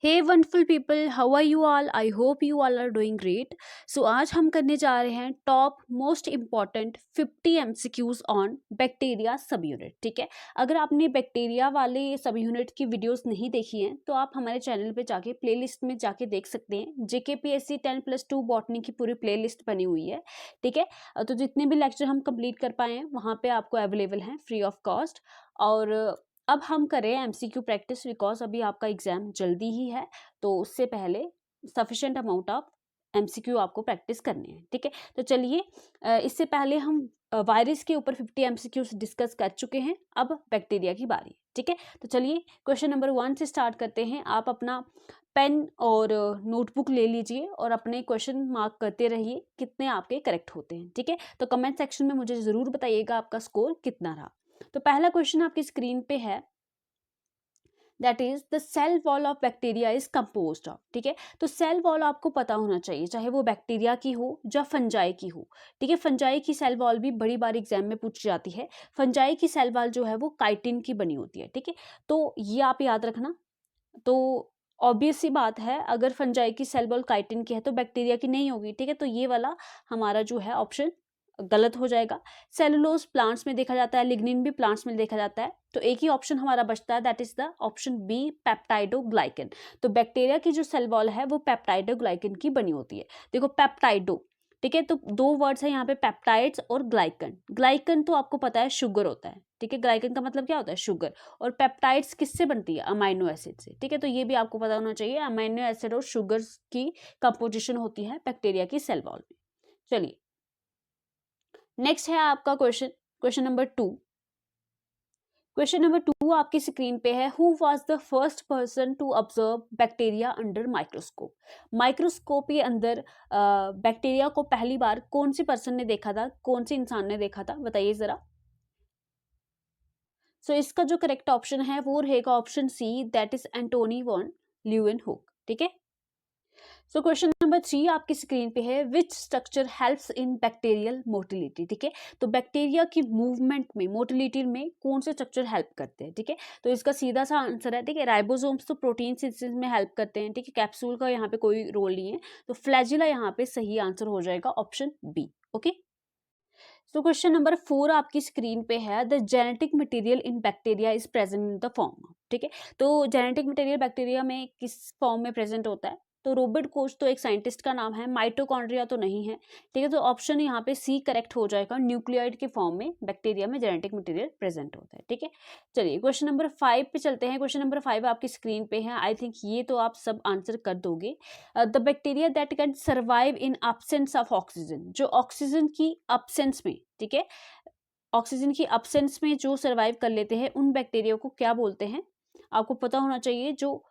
Hey wonderful people, how are you all? I hope you all are doing great. So आज हम करने जा रहे हैं top most important 50 MCQs on bacteria sub unit. ठीक है, अगर आपने बैक्टीरिया वाले सब यूनिट की वीडियोस नहीं देखी हैं तो आप हमारे चैनल पे जाके प्लेलिस्ट में जाके देख सकते हैं। जेकेपीएससी 10+2 बॉटनी की पूरी प्लेलिस्ट बनी हुई है। ठीक है, तो जितने भी लेक्चर हम कंप्लीट कर पाए हैं वहाँ पे आपको अवेलेबल हैं फ्री ऑफ कॉस्ट। और अब हम करें एमसीक्यू प्रैक्टिस, बिकॉज अभी आपका एग्जाम जल्दी ही है, तो उससे पहले सफिशिएंट अमाउंट ऑफ एमसीक्यू आपको प्रैक्टिस करने हैं। ठीक है, तो चलिए इससे पहले हम वायरस के ऊपर 50 एमसीक्यूज डिस्कस कर चुके हैं, अब बैक्टीरिया की बारी। ठीक है, तो चलिए क्वेश्चन नंबर 1 से स्टार्ट करते हैं। आप अपना पेन और नोटबुक ले लीजिए और अपने क्वेश्चन मार्क करते रहिए कितने आपके करेक्ट होते हैं। ठीक है, तो कमेंट सेक्शन में मुझे ज़रूर बताइएगा आपका स्कोर कितना रहा। तो पहला क्वेश्चन आपकी स्क्रीन पे है, that is the cell wall of bacteria is composed of. ठीक है, तो सेल वॉल आपको पता होना चाहिए, चाहे वो बैक्टीरिया की हो या फंजाई की हो। ठीक है, फंजाई की सेल वॉल भी बड़ी बार एग्जाम में पूछी जाती है। फंजाई की सेल वॉल जो है वो काइटिन की बनी होती है। ठीक है, तो ये आप याद रखना। तो ऑब्वियस सी बात है, अगर फंजाई की सेल वॉल काइटिन की है तो बैक्टीरिया की नहीं होगी। ठीक है, तो ये वाला हमारा जो है ऑप्शन गलत हो जाएगा। सेलुलोज प्लांट्स में देखा जाता है, लिग्निन भी प्लांट्स में देखा जाता है, तो एक ही ऑप्शन हमारा बचता है, that is the option B, peptidoglycan. तो बैक्टीरिया की जो सेल वॉल है वो पेप्टाइडोग्लाइकन की बनी होती है। देखो पेप्टाइडो, ठीक है, तो दो वर्ड्स है यहाँ पे, पेप्टाइड्स और ग्लाइकन। ग्लाइकन तो आपको पता है शुगर होता है। ठीक है, ग्लाइकन का मतलब क्या होता है? शुगर। और पेप्टाइड्स किससे बनती है? अमाइनो एसिड से। ठीक है, तो ये भी आपको पता होना चाहिए, अमाइनो एसिड और शुगर्स की कंपोजिशन होती है बैक्टीरिया की सेल वॉल में। चलिए नेक्स्ट है आपका question, question number 2। Question number 2 आपकी स्क्रीन पे है, who was the first person to observe bacteria under microscope. Microscope के अंदर बैक्टीरिया को पहली बार कौन सी पर्सन ने देखा था, कौन से इंसान ने देखा था, बताइए जरा। सो इसका जो करेक्ट ऑप्शन है वो रहेगा option C, that is Antonie van Leeuwenhoek. ठीक है, सो क्वेश्चन नंबर 3 आपकी स्क्रीन पे है, which structure helps in bacterial motility. ठीक है, तो बैक्टीरिया की मूवमेंट में, मोटिलिटी में कौन से स्ट्रक्चर हेल्प करते हैं? ठीक है, तो इसका सीधा सा आंसर है, ठीक है, राइबोसोम्स तो प्रोटीन सिंथेसिस में हेल्प करते हैं। ठीक है, कैप्सूल का यहाँ पे कोई रोल नहीं है, तो फ्लैजिला यहाँ पे सही आंसर हो जाएगा option B. Okay, so question number 4 आपकी स्क्रीन पे है, the genetic material in bacteria is present in the form. ठीक है, तो जेनेटिक मटेरियल बैक्टीरिया में किस फॉर्म में प्रेजेंट होता है? तो रॉबर्ट कोच तो एक साइंटिस्ट का नाम है, माइटोकॉन्ड्रिया तो नहीं है। ठीक है, तो ऑप्शन यहाँ पे सी करेक्ट हो जाएगा, न्यूक्लियोइड के फॉर्म में बैक्टीरिया में जेनेटिक मटेरियल प्रेजेंट होता है। ठीक है, चलिए क्वेश्चन नंबर 5 पे चलते हैं। क्वेश्चन नंबर 5 आपकी स्क्रीन पे है, आई थिंक ये तो आप सब आंसर कर दोगे। The bacteria that can survive in absence of oxygen, जो ऑक्सीजन की एब्सेंस में, ठीक है, ऑक्सीजन की एब्सेंस में जो सर्वाइव कर लेते हैं उन बैक्टीरिया को क्या बोलते हैं? आपको पता होना चाहिए, जो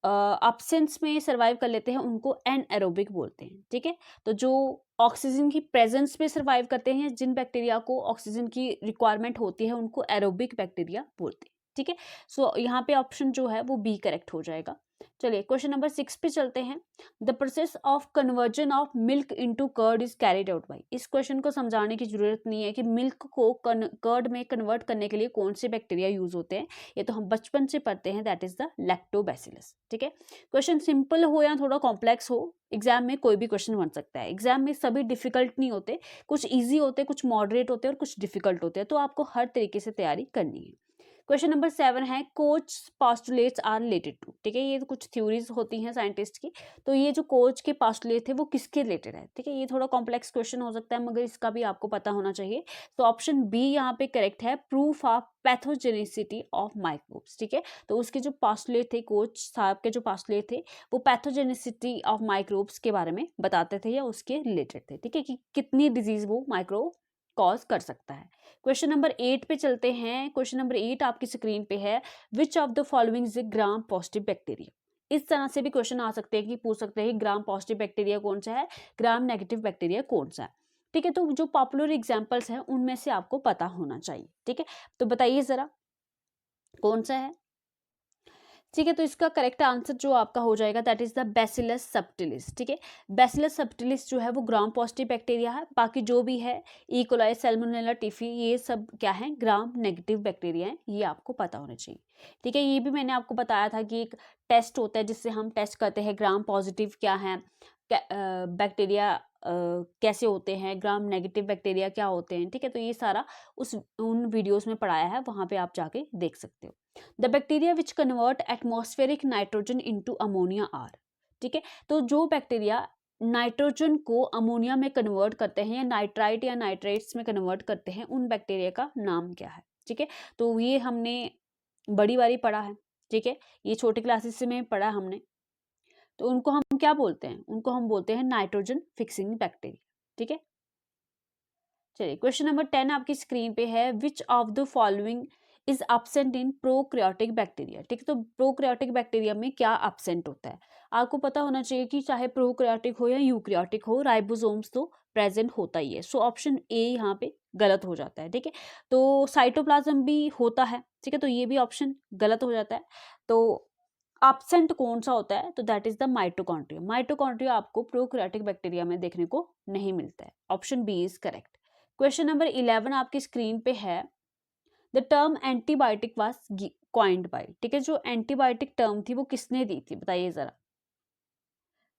एब्सेंस में सर्वाइव कर लेते हैं उनको एनएरोबिक बोलते हैं। ठीक है, तो जो ऑक्सीजन की प्रेजेंस में सर्वाइव करते हैं, जिन बैक्टीरिया को ऑक्सीजन की रिक्वायरमेंट होती है, उनको एरोबिक बैक्टीरिया बोलते हैं। ठीक है, सो यहाँ पे ऑप्शन जो है वो बी करेक्ट हो जाएगा। चलिए क्वेश्चन नंबर 6 पे चलते हैं, the process of conversion of milk into curd is carried out by. इस क्वेश्चन को समझाने की जरूरत नहीं है कि मिल्क को कर्ड में कन्वर्ट करने के लिए कौन से बैक्टीरिया यूज होते हैं, ये तो हम बचपन से पढ़ते हैं, दैट इज द लैक्टोबैसिलस। ठीक है, क्वेश्चन सिंपल हो या थोड़ा कॉम्प्लेक्स हो, एग्जाम में कोई भी क्वेश्चन बन सकता है। एग्जाम में सभी डिफिकल्ट नहीं होते, कुछ इजी होते, कुछ मॉडरेट होते हैं और कुछ डिफिकल्ट होते हैं, तो आपको हर तरीके से तैयारी करनी है। क्वेश्चन नंबर 7 है, Koch postulates are related to. ठीक है, ये तो कुछ थ्योरीज होती हैं साइंटिस्ट की, तो ये जो कोच के पोस्टुलेट थे वो किसके रिलेटेड है? ठीक है, ये थोड़ा कॉम्प्लेक्स क्वेश्चन हो सकता है, मगर इसका भी आपको पता होना चाहिए। तो ऑप्शन बी यहाँ पे करेक्ट है, proof of pathogenicity of microbes. ठीक है, तो उसके जो पोस्टुलेट थे, कोच साहब के जो पोस्टुलेट थे, वो पैथोजेनिसिटी ऑफ माइक्रोब्स के बारे में बताते थे या उसके रिलेटेड थे। ठीक है, कि कितनी डिजीज वो माइक्रोब कॉज कर सकता है। क्वेश्चन नंबर 8 पे चलते हैं। क्वेश्चन नंबर 8 आपकी स्क्रीन पे है, विच of the following is gram positive bacteria. इस तरह से भी क्वेश्चन आ सकते हैं कि पूछ सकते हैं ग्राम पॉजिटिव बैक्टीरिया कौन सा है, ग्राम नेगेटिव बैक्टीरिया कौन सा है। ठीक है, तो जो पॉपुलर एग्जांपल्स हैं उनमें से आपको पता होना चाहिए। ठीक है, तो बताइए जरा कौन सा है। ठीक है, तो इसका करेक्ट आंसर जो आपका हो जाएगा that is the bacillus subtilis. ठीक है, बैसिलस सबटिलिस जो है वो ग्राम पॉजिटिव बैक्टीरिया है, बाकी जो भी है इकोलाई, सैल्मोनेला टिफी, ये सब क्या है, ग्राम नेगेटिव बैक्टीरिया है, ये आपको पता होना चाहिए। ठीक है, ये भी मैंने आपको बताया था कि एक टेस्ट होता है जिससे हम टेस्ट करते हैं ग्राम पॉजिटिव क्या है, बैक्टीरिया कैसे होते हैं, ग्राम नेगेटिव बैक्टीरिया क्या होते हैं। ठीक है, तो ये सारा उन वीडियोस में पढ़ाया है, वहाँ पे आप जाके देख सकते हो। The bacteria which convert atmospheric nitrogen into ammonia are. ठीक है, तो जो बैक्टीरिया नाइट्रोजन को अमोनिया में कन्वर्ट करते हैं या नाइट्राइट या नाइट्रेट्स में कन्वर्ट करते हैं, उन बैक्टीरिया का नाम क्या है। ठीक है, तो ये हमने बड़ी बारी पढ़ा है। ठीक है, ये छोटी क्लासेस में पढ़ा हमने, तो उनको हम क्या बोलते हैं, उनको हम बोलते हैं नाइट्रोजन फिक्सिंग बैक्टीरिया। ठीक है, चलिए क्वेश्चन नंबर 10 आपकी स्क्रीन पे है, विच of the following is absent in prokaryotic bacteria. ठीक है, तो प्रोक्रियोटिक बैक्टीरिया में क्या एब्सेंट होता है, आपको पता होना चाहिए कि चाहे प्रोक्रियोटिक हो या यूक्रियोटिक हो, राइबोसोम्स तो प्रेजेंट होता ही है। सो ऑप्शन ए यहाँ पे गलत हो जाता है। ठीक है, तो साइटोप्लाज्म भी होता है। ठीक है, तो ये भी ऑप्शन गलत हो जाता है। तो एब्सेंट कौन सा होता है, तो that is the mitochondria. Mitochondria आपको प्रोक्रियोटिक बैक्टीरिया में देखने को नहीं मिलता है। Option B is correct. Question number 11 आपकी स्क्रीन पे है, the term antibiotic was coined by. ठीक है, जो एंटीबायोटिक टर्म थी वो किसने दी थी, बताइए जरा।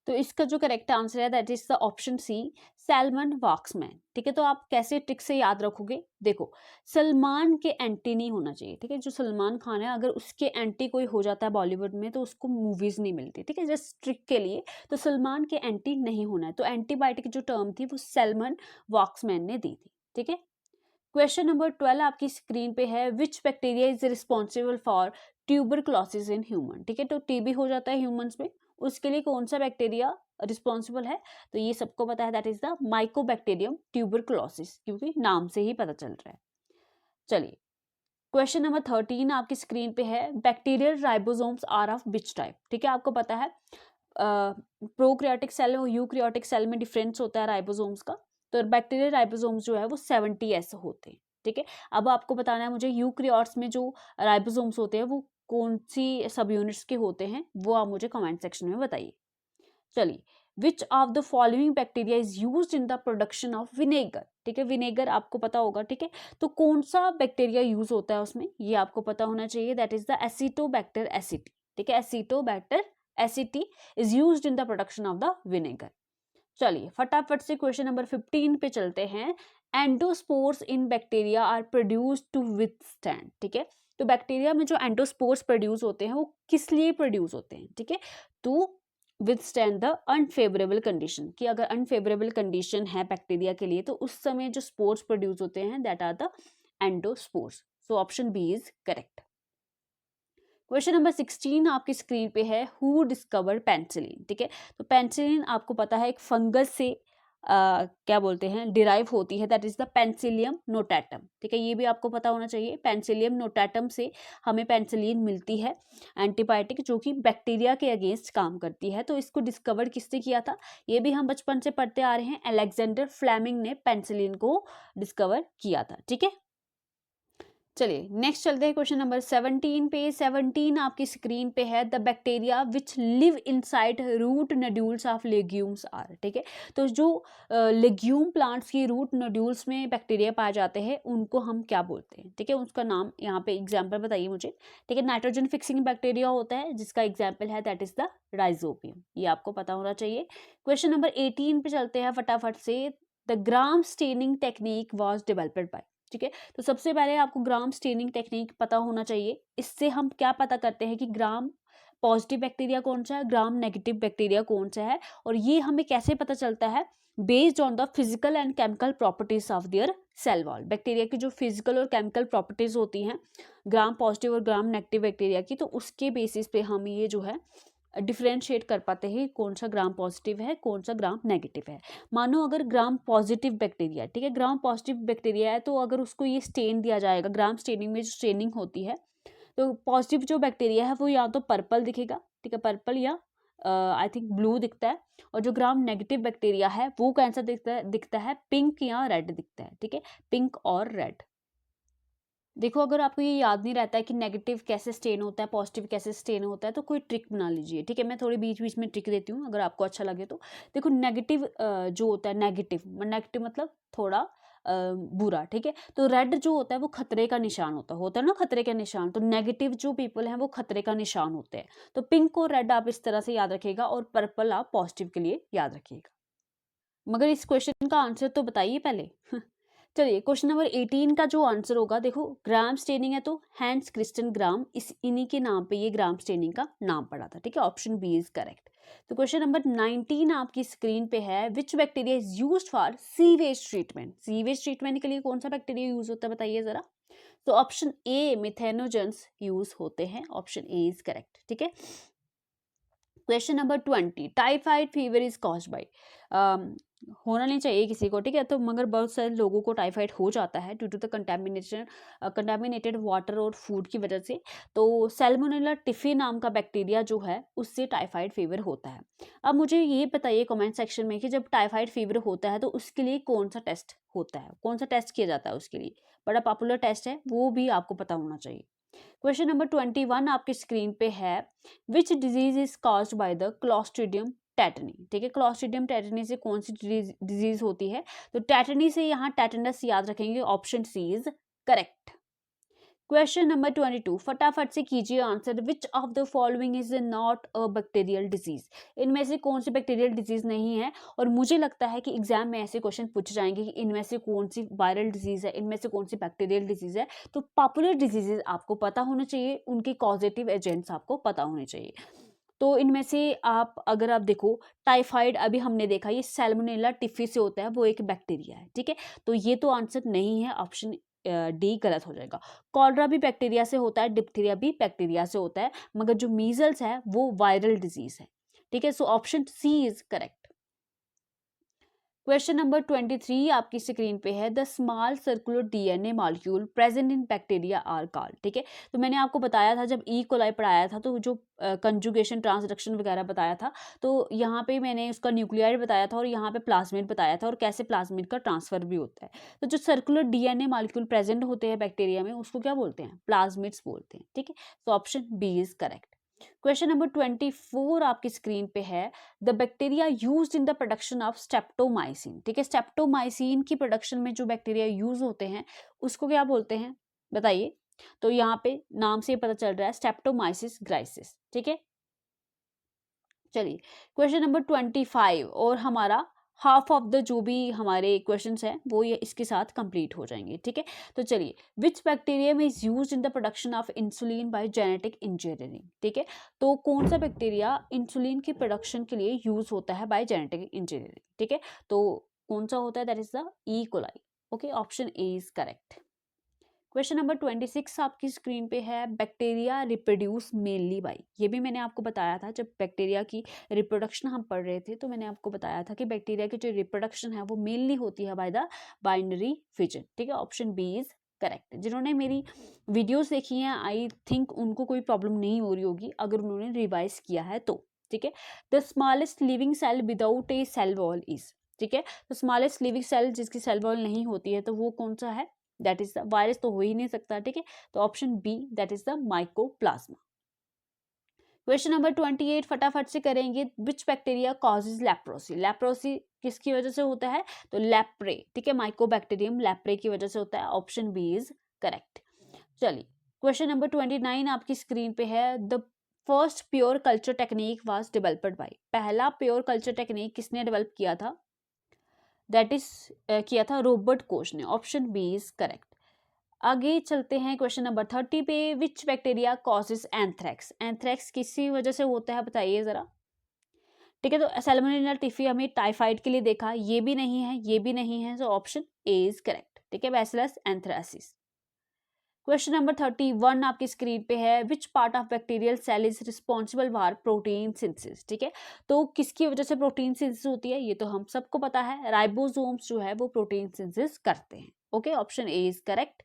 तो इसका जो करेक्ट आंसर है that is the option C, Selman Waksman. ठीक है, तो आप कैसे ट्रिक से याद रखोगे, देखो सलमान के एंटी नहीं होना चाहिए। ठीक है, जो सलमान खान है अगर उसके एंटी कोई हो जाता है बॉलीवुड में तो उसको मूवीज नहीं मिलती। ठीक है, जस्ट ट्रिक के लिए, तो सलमान के एंटी नहीं होना है। तो एंटीबायोटिक जो टर्म थी वो सैलमन वॉक्समैन ने दी थी। ठीक है, क्वेश्चन नंबर 12 आपकी स्क्रीन पे है, which bacteria is responsible for tuberculosis in human. ठीक है, तो टीबी हो जाता है ह्यूमंस में, उसके लिए कौन सा बैक्टीरिया रिस्पॉन्सिबल है, तो ये सबको पता है that is the Mycobacterium tuberculosis, क्योंकि नाम से ही पता चल रहा है। चलिए क्वेश्चन नंबर 13 आपकी स्क्रीन पे है, bacterial ribosomes are of which type. ठीक है, आपको पता है प्रोक्रियोटिक सेल और यूक्रियोटिक सेल में डिफरेंस होता है राइबोसोम्स का, तो बैक्टीरियल राइबोसोम्स जो है वो 70S होते हैं। ठीक है, अब आपको बताना है मुझे यूक्रियोट्स में जो राइबोसोम्स होते हैं वो कौन सी सब यूनिट्स के होते हैं, वो आप मुझे कमेंट सेक्शन में बताइए। चलिए, विच of the following bacteria is used in the production of vinegar. ठीक है, विनेगर आपको पता होगा। ठीक है, तो कौन सा बैक्टीरिया यूज होता है उसमें, ये आपको पता होना चाहिए, that is the acetobacter aceti. ठीक है, acetobacter aceti is used in the production of the vinegar. चलिए फटाफट से क्वेश्चन नंबर 15 पे चलते हैं, endospores in bacteria are produced to withstand. ठीक है, तो बैक्टीरिया में जो एंडोस्पोर्स प्रोड्यूस होते हैं वो किस लिए प्रोड्यूस होते हैं। ठीक है, तो विथस्टैंड द अनफेवरेबल कंडीशन, कि अगर अनफेवरेबल कंडीशन है बैक्टीरिया के लिए तो उस समय जो स्पोर्स प्रोड्यूस होते हैं that are the endospores. So option B is correct. Question number 16 आपकी स्क्रीन पे है, हु डिस्कवर्ड पेंसिलिन। ठीक है, तो पेंसिलिन आपको पता है एक फंगस से क्या बोलते हैं डिराइव होती है, that is the penicillium notatum. ठीक है, ये भी आपको पता होना चाहिए, पेंसिलियम नोटाटम से हमें पेंसिलिन मिलती है, एंटीबायोटिक जो कि बैक्टीरिया के अगेंस्ट काम करती है। तो इसको डिस्कवर किसने किया था, ये भी हम बचपन से पढ़ते आ रहे हैं, अलेक्जेंडर फ्लेमिंग ने पेंसिलिन को डिस्कवर किया था। ठीक है, चलिए नेक्स्ट चलते हैं क्वेश्चन नंबर 17 पे। 17 आपकी स्क्रीन पे है, the bacteria which live inside root nodules of legumes are. ठीक है, तो जो लेग्यूम प्लांट्स की रूट नोड्यूल्स में बैक्टीरिया पाए जाते हैं उनको हम क्या बोलते हैं। ठीक है, उसका नाम यहाँ पे एग्जाम्पल बताइए मुझे। ठीक है, नाइट्रोजन फिक्सिंग बैक्टीरिया होता है जिसका एग्जाम्पल है दैट इज द राइजोबियम, ये आपको पता होना चाहिए। क्वेश्चन नंबर 18 पे चलते हैं फटाफट से, the gram staining technique was developed by. ठीक है, तो सबसे पहले आपको ग्राम स्टेनिंग टेक्निक पता होना चाहिए। इससे हम क्या पता करते हैं कि ग्राम पॉजिटिव बैक्टीरिया कौन सा है, ग्राम नेगेटिव बैक्टीरिया कौन सा है, और ये हमें कैसे पता चलता है, based on the physical and chemical properties of their cell wall. Bacteria की जो फिजिकल और केमिकल प्रॉपर्टीज होती हैं ग्राम पॉजिटिव और ग्राम नेगेटिव बैक्टीरिया की, तो उसके बेसिस पे हम ये जो है डिफ्रेंशिएट कर पाते हैं कौन सा ग्राम पॉजिटिव है कौन सा ग्राम नेगेटिव है। मानो अगर ग्राम पॉजिटिव बैक्टीरिया, ठीक है, ग्राम पॉजिटिव बैक्टीरिया है, तो अगर उसको ये स्टेन दिया जाएगा, ग्राम स्टेनिंग में जो स्टेनिंग होती है, तो पॉजिटिव जो बैक्टीरिया है वो या तो पर्पल दिखेगा, ठीक है, पर्पल या आई थिंक ब्लू दिखता है, और जो ग्राम नेगेटिव बैक्टीरिया है वो कैसा दिखता है पिंक या रेड दिखता है। ठीक है, पिंक और रेड। देखो अगर आपको ये याद नहीं रहता है कि नेगेटिव कैसे स्टेन होता है, पॉजिटिव कैसे स्टेन होता है, तो कोई ट्रिक बना लीजिए, ठीक है। मैं थोड़ी बीच बीच में ट्रिक देती हूँ, अगर आपको अच्छा लगे तो। देखो नेगेटिव जो होता है, नेगेटिव नेगेटिव मतलब थोड़ा बुरा, ठीक है। तो रेड जो होता है वो खतरे का निशान होता है ना, खतरे का निशान। तो नेगेटिव जो पीपल हैं वो खतरे का निशान होते हैं। तो पिंक और रेड आप इस तरह से याद रखिएगा, और पर्पल आप पॉजिटिव के लिए याद रखिएगा। मगर इस क्वेश्चन का आंसर तो बताइए पहले। चलिए क्वेश्चन नंबर 18 का जो आंसर होगा, देखो ग्राम स्टेनिंग है तो हैंस क्रिस्टियन ग्राम, इस इन्हीं के नाम पे ये ग्राम स्टेनिंग का नाम पड़ा था, ठीक है। Option B is correct. तो क्वेश्चन नंबर 19 आपकी स्क्रीन पे है, which bacteria is used for sewage treatment. Sewage treatment के लिए कौन सा बैक्टीरिया यूज होता है बताइए जरा। तो ऑप्शन ए मिथेनोजेंस यूज होते हैं, ऑप्शन ए इज करेक्ट, ठीक है। Question number 20, typhoid fever is caused by, होना नहीं चाहिए किसी को, ठीक है, तो मगर बहुत सारे लोगों को टाइफाइड हो जाता है due to the contaminated water और फूड की वजह से। तो सैल्मोनेला टिफी नाम का बैक्टीरिया जो है उससे टाइफाइड फीवर होता है। अब मुझे ये बताइए कमेंट सेक्शन में कि जब टाइफाइड फीवर होता है तो उसके लिए कौन सा टेस्ट होता है, कौन सा टेस्ट किया जाता है उसके लिए। बड़ा पॉपुलर टेस्ट है, वो भी आपको पता होना चाहिए। क्वेश्चन नंबर 21 आपकी स्क्रीन पे है, which disease is caused by the Clostridium tetani, ठीक है। क्लॉस्ट्रिडियम टेटनी से कौन सी डिजीज होती है, तो टेटनी से यहाँ टेटनस याद रखेंगे, option C is correct. Question number 22, फटाफट से कीजिए answer, which of the following is not a bacterial disease. इनमें से कौन सी बैक्टीरियल डिजीज नहीं है। और मुझे लगता है कि एग्जाम में ऐसे क्वेश्चन पूछे जाएंगे कि इनमें से कौन सी वायरल डिजीज है, इनमें से कौन सी बैक्टीरियल डिजीज है। तो पॉपुलर डिजीजेज आपको पता होने चाहिए, उनके कॉजेटिव एजेंट्स आपको पता होने चाहिए। तो इनमें से आप अगर आप देखो, टाइफाइड अभी हमने देखा ये सैल्मोनेला टिफी से होता है, वो एक बैक्टीरिया है, ठीक है। तो ये तो आंसर नहीं है, ऑप्शन डी गलत हो जाएगा। कॉलरा भी बैक्टीरिया से होता है, डिप्थीरिया भी बैक्टीरिया से होता है, मगर जो मीजल्स है वो वायरल डिजीज है, ठीक है। So option C is correct. Question number 23 आपकी स्क्रीन पे है, the small circular DNA molecule present in bacteria are called, ठीक है। तो मैंने आपको बताया था जब ई कोलाई पढ़ाया था, तो जो कंजुगेशन ट्रांसडक्शन वगैरह बताया था, तो यहाँ पे मैंने उसका न्यूक्लियाइड बताया था और यहाँ पे प्लाज्मिड बताया था, और कैसे प्लाज्मिड का ट्रांसफर भी होता है। तो जो सर्कुलर डीएनए मॉलिक्यूल प्रेजेंट होते हैं बैक्टीरिया में, उसको क्या बोलते हैं, प्लाज्मिड्स बोलते हैं, ठीक है। तो option B is correct. Question number 24 आपकी स्क्रीन पे है, the bacteria used in the production of streptomycin, ठीक है। स्टेप्टोमाइसिन की प्रोडक्शन में जो बैक्टीरिया यूज होते हैं उसको क्या बोलते हैं बताइए। तो यहाँ पे नाम से पता चल रहा है, स्टेप्टोमाइसिस ग्राइसिस, ठीक है। चलिए क्वेश्चन नंबर 25, और हमारा हाफ ऑफ द जो भी हमारे क्वेश्चंस हैं वो ये इसके साथ कंप्लीट हो जाएंगे, ठीक है। तो चलिए, which bacterium is used in the production of insulin by genetic engineering, ठीक है। तो कौन सा बैक्टीरिया इंसुलिन की प्रोडक्शन के लिए यूज होता है बाय जेनेटिक इंजीनियरिंग, ठीक है। तो कौन सा होता है, that is the E coli, okay, option A is correct. Question number 26 आपकी स्क्रीन पे है, बैक्टीरिया रिप्रोड्यूस मेनली बाय, ये भी मैंने आपको बताया था जब बैक्टीरिया की रिप्रोडक्शन हम पढ़ रहे थे, तो मैंने आपको बताया था कि बैक्टीरिया की जो रिप्रोडक्शन है वो मेनली होती है बाय द बाइनरी फिजन, ठीक है। Option B is correct. जिन्होंने मेरी वीडियोस देखी हैं, आई थिंक उनको कोई प्रॉब्लम नहीं हो रही होगी अगर उन्होंने रिवाइज किया है तो, ठीक है। The smallest living cell without a cell wall is, ठीक है। तो स्मॉलेस्ट लिविंग सेल जिसकी सेल वॉल नहीं होती है, तो वो कौन सा है, दैट इज द, वायरस तो हो ही नहीं सकता, ठीक है। तो option B that is the mycoplasma. Question number 28 फटाफट से करेंगे, which bacteria causes leprosy. Leprosy किसकी वजह से होता है, तो लेप्रे, ठीक है, माइकोबैक्टीरियम लेप्रे की वजह से होता है, ऑप्शन बी इज करेक्ट। चलिए क्वेश्चन नंबर 29 आपकी स्क्रीन पे है, the first pure culture technique was developed by, पहला प्योर कल्चर टेक्निक किसने डेवलप किया था, दैट इज किया था रॉबर्ट कोच ने, ऑप्शन बी इज करेक्ट। आगे चलते हैं क्वेश्चन नंबर 30 पे, विच बैक्टीरिया कॉजेज एंथ्रेक्स। एंथ्रेक्स किसी वजह से होता है बताइए जरा, ठीक है। तो सैल्मोनेला टिफी हमें टाइफाइड के लिए देखा, ये भी नहीं है, ये भी नहीं है, तो ऑप्शन ए इज करेक्ट, ठीक है, बैसिलस एंथ्रासिस। क्वेश्चन नंबर 31 आपकी स्क्रीन पे है, which part of bacterial cell is responsible for protein synthesis, ठीक है। तो किसकी वजह से प्रोटीन सिंथेसिस होती है, ये तो हम सबको पता है, राइबोसोम्स जो है वो प्रोटीन सिंथेसिस करते हैं, okay, option A is correct.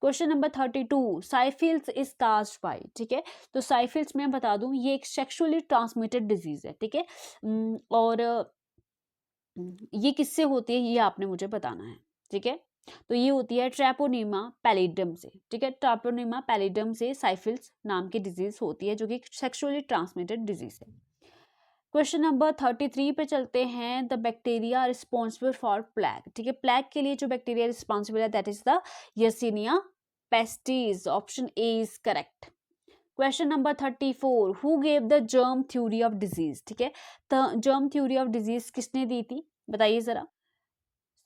Question number 32, साइफिल्स is caused by, ठीक है। तो साइफिल्स मैं बता दूं ये एक सेक्सुअली ट्रांसमिटेड डिजीज है, ठीक है। और ये किससे होती है ये आपने मुझे बताना है, ठीक है। तो ये होती है ट्रैपोनिमा पैलिडम से, ठीक है, ट्रैपोनिमा पैलिडम से साइफिल्स नाम की डिजीज होती है जो कि सेक्सुअली ट्रांसमिटेड डिजीज है। क्वेश्चन नंबर 33 पे चलते हैं। The bacteria responsible for plague, ठीक है, प्लेग के लिए जो बैक्टीरिया रिस्पॉन्सिबल है that is the yersinia pestis, option A is correct. Question number 34, who gave the germ theory of disease, ठीक है, तो जर्म थ्योरी ऑफ डिजीज किसने दी थी बताइए जरा।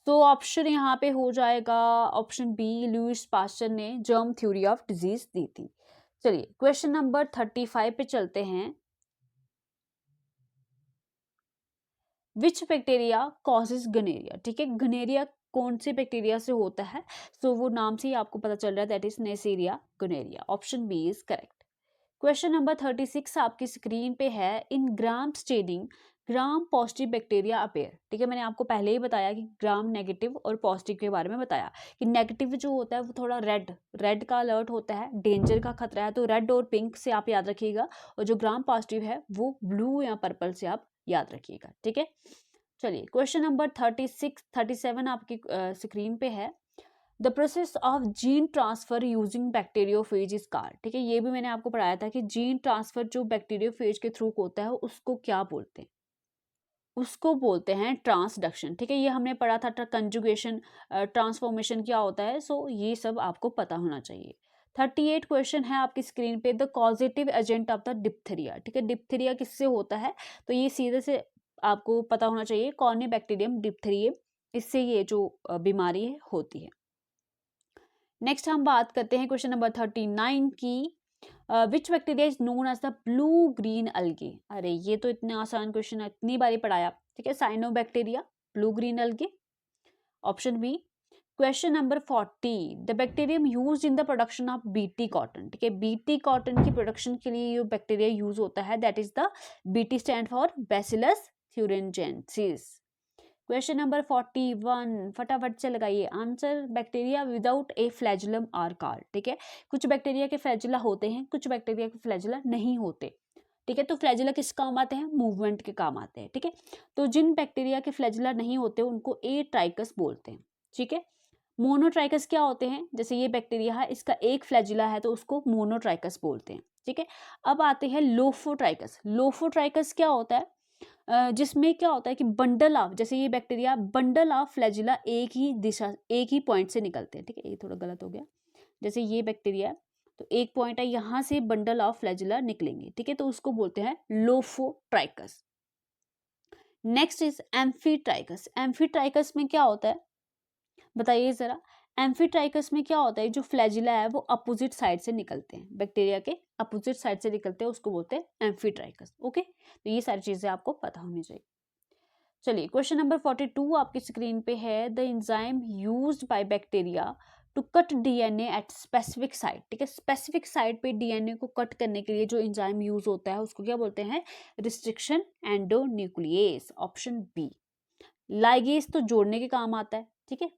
तो ऑप्शन यहाँ पे हो जाएगा ऑप्शन बी, लुईस पास्चर ने जर्म थ्योरी ऑफ डिजीज दी थी। चलिए क्वेश्चन नंबर 35 पे चलते हैं। विच बैक्टीरिया कॉजेज गनेरिया, ठीक है, गनेरिया कौन से बैक्टीरिया से होता है, सो वो नाम से ही आपको पता चल रहा है that is Neisseria gonorrhoeae, option B is correct. Question number 36 आपकी स्क्रीन पे है। In gram staining gram positive bacteria appear, ठीक है, मैंने आपको पहले ही बताया कि ग्राम नेगेटिव और पॉजिटिव के बारे में बताया कि नेगेटिव जो होता है वो थोड़ा रेड का अलर्ट होता है, डेंजर का खतरा है, तो रेड और पिंक से आप याद रखिएगा, और जो ग्राम पॉजिटिव है वो ब्लू या पर्पल से आप याद रखिएगा, ठीक है। चलिए क्वेश्चन नंबर 37 आपकी स्क्रीन पे है। The process of gene transfer using bacteriophage is called, ठीक है, ये भी मैंने आपको पढ़ाया था कि जीन ट्रांसफर जो बैक्टीरियोफेज के थ्रू होता है उसको क्या बोलते हैं, उसको बोलते हैं ट्रांसडक्शन, ठीक है, ये हमने पढ़ा था कंजुगेशन ट्रांसफॉर्मेशन क्या होता है, सो ये सब आपको पता होना चाहिए। 38 क्वेश्चन है आपकी स्क्रीन पे। The causative agent of the diphtheria, ठीक है, डिप्थीरिया किससे होता है, तो ये सीधे से आपको पता होना चाहिए कॉर्निबैक्टीरियम डिप्थीरियम, इससे ये जो बीमारी है होती है। नेक्स्ट हम बात करते हैं क्वेश्चन नंबर 39 की। Which bacteria is known as the blue green algae, अरे ये तो इतना आसान क्वेश्चन है, इतनी बारी पढ़ाया, ठीक है, cyanobacteria blue green algae, option B. Question number 40, the bacterium used in the production of BT cotton, ठीक है, बीटी कॉटन की प्रोडक्शन के लिए ये बैक्टीरिया यूज होता है that is the BT stand for Bacillus thuringiensis. Question number 41, फटाफट से लगाइए answer. Bacteria without a flagellum are called, ठीक है, कुछ बैक्टीरिया के फ्लैजुला होते हैं, कुछ बैक्टीरिया के फ्लैजुला नहीं होते, ठीक है, तो फ्लैजुला किस काम आते हैं, मूवमेंट के काम आते हैं, ठीक है, तो जिन बैक्टीरिया के फ्लैजुला नहीं होते उनको ए ट्राइकस बोलते हैं, ठीक है। मोनोट्राइकस क्या होते हैं, जैसे ये बैक्टीरिया है इसका एक फ्लैजुला है तो उसको मोनोट्राइकस बोलते हैं, ठीक है। अब आते हैं लोफोट्राइकस। लोफोट्राइकस क्या होता है, जिसमें क्या होता है कि बंडल ऑफ, जैसे ये बैक्टीरिया बंडल ऑफ फ्लैजुला एक ही दिशा एक ही पॉइंट से निकलते हैं, ठीक है, ये थोड़ा गलत हो गया, जैसे ये बैक्टीरिया तो एक पॉइंट है यहाँ से बंडल ऑफ फ्लैजुला निकलेंगे, ठीक है, तो उसको बोलते हैं lophotrichous. Next is amphitrichous. Amphitrichous में क्या होता है बताइए जरा। एम्फीट्राइकस में क्या होता है, जो फ्लैजिला है वो अपोजिट साइड से निकलते हैं, बैक्टीरिया के अपोजिट साइड से निकलते हैं, उसको बोलते हैं एम्फीट्राइकस, ओके, तो ये सारी चीजें आपको पता होनी चाहिए। चलिए क्वेश्चन नंबर 42 आपकी स्क्रीन पे है। The enzyme used by bacteria to cut DNA at specific site, ठीक है, स्पेसिफिक साइट पे डीएनए को कट करने के लिए जो एंजाइम यूज होता है उसको क्या बोलते हैं, रिस्ट्रिक्शन एंडोन्यूक्लियेज, ऑप्शन बी। लाइगेज तो जोड़ने के काम आता है, ठीक है।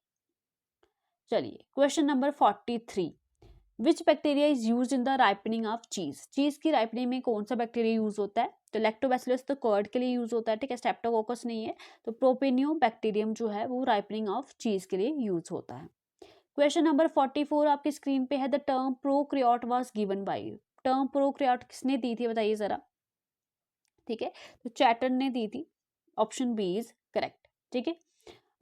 चलिए question number 43, which bacteria is use in the ripening of चीज, चीज की राइपनिंग में कौन सा बैक्टीरिया यूज होता है, तो लैक्टोबैसिलस तो कर्ड के लिए यूज होता है, ठीक है, स्ट्रेप्टोकोकस नहीं है, तो प्रोपेनियो बैक्टीरियम जो है वो राइपनिंग ऑफ चीज के लिए यूज होता है। क्वेश्चन नंबर 44 आपकी स्क्रीन पे है। The term prokaryote was given by, term prokaryote किसने दी थी बताइए जरा, ठीक है, तो चैटन ने दी थी, ऑप्शन बी इज करेक्ट, ठीक है।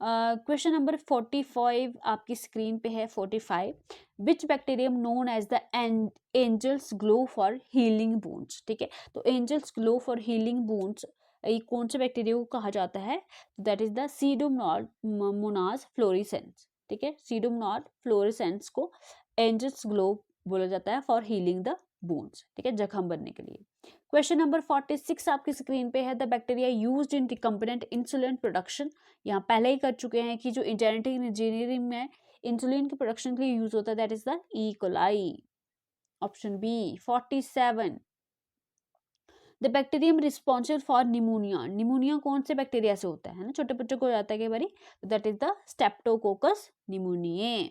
क्वेश्चन नंबर 45 आपकी स्क्रीन पे है। 45, which bacterium known as the angels glow for healing wounds, ठीक है, तो angels glow for healing wounds ये कौन से बैक्टीरिया को कहा जाता है, that is the Pseudomonas fluorescens, ठीक है, सीडोमोनास फ्लोरेसेंस को एंजल्स ग्लो बोला जाता है फॉर हीलिंग द वुंड्स, ठीक है, जख्म बनने के लिए। क्वेश्चन नंबर 46 आपकी स्क्रीन पे है। The bacteria used in recombinant insulin production, यहाँ पहले ही कर चुके हैं कि जो जेनेटिक इंजीनियरिंग में इंसुलिन के प्रोडक्शन के लिए यूज होता है that is the E coli, option B. 47, the bacterium responsible for pneumonia, pneumonia कौन से बैक्टीरिया से होता है ना, छोटे बच्चों को हो जाता है कई बारी, that is the Streptococcus pneumoniae.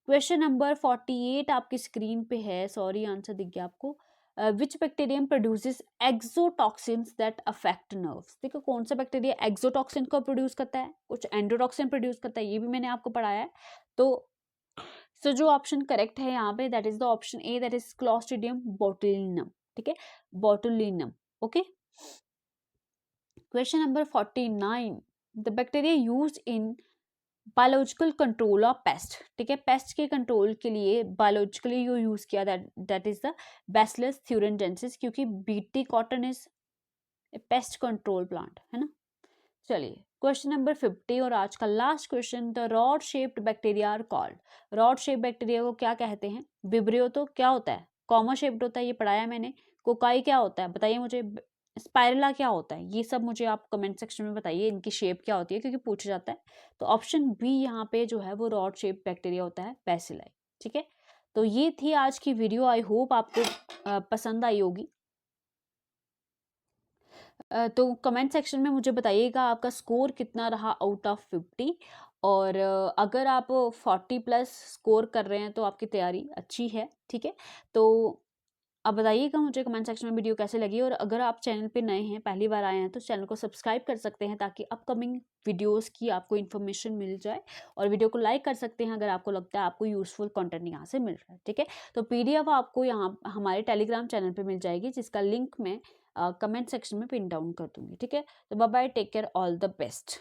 Question number 48 आपकी स्क्रीन पे है, सॉरी आंसर दिख गया आपको। Which bacterium produces exotoxins that affect nerves. देखो कौन सा बैक्टीरिया एक्सोटॉक्सिन को प्रोड्यूस करता है, कुछ एंडोटॉक्सिन प्रोड्यूस करता है, ये भी मैंने आपको पढ़ाया है। तो जो ऑप्शन करेक्ट है यहाँ पे that is the option A, that is Clostridium botulinum. ठीक है, botulinum. Okay, question number 49, the bacteria used in biological control of pest. ठीक है, पेस्ट के कंट्रोल के लिए बायोलॉजिकली यो यूज किया, that is the Bacillus thuringiensis, क्योंकि BT cotton is pest control plant, है ना। चलिए क्वेश्चन नंबर 50 और आज का last question, the rod shaped bacteria are called. Rod shape bacteria को क्या कहते हैं? विब्रियो तो क्या होता है, कॉमा शेप्ड होता है, ये पढ़ाया मैंने। कोकाई क्या होता है बताइए मुझे। स्पाइरला क्या होता है, ये सब मुझे आप कमेंट सेक्शन में बताइए, इनकी शेप क्या होती है, क्योंकि पूछा जाता है। तो ऑप्शन बी यहाँ पे जो है वो रॉड शेप बैक्टीरिया होता है, बैसिलाई। ठीक है, तो ये थी आज की वीडियो, आई होप आपको पसंद आई होगी। तो कमेंट सेक्शन में मुझे बताइएगा आपका स्कोर कितना रहा आउट ऑफ 50, और अगर आप 40 प्लस स्कोर कर रहे हैं तो आपकी तैयारी अच्छी है। ठीक है, तो आप बताइएगा मुझे कमेंट सेक्शन में वीडियो कैसे लगी, और अगर आप चैनल पे नए हैं, पहली बार आए हैं, तो चैनल को सब्सक्राइब कर सकते हैं ताकि अपकमिंग वीडियोस की आपको इन्फॉर्मेशन मिल जाए, और वीडियो को लाइक कर सकते हैं अगर आपको लगता है आपको यूजफुल कंटेंट यहाँ से मिल रहा है। ठीक है, तो पीडीएफ आपको यहाँ हमारे टेलीग्राम चैनल पे मिल जाएगी, जिसका लिंक मैं कमेंट सेक्शन में पिन डाउन कर दूंगी। ठीक है, तो bye bye, take care, all the best.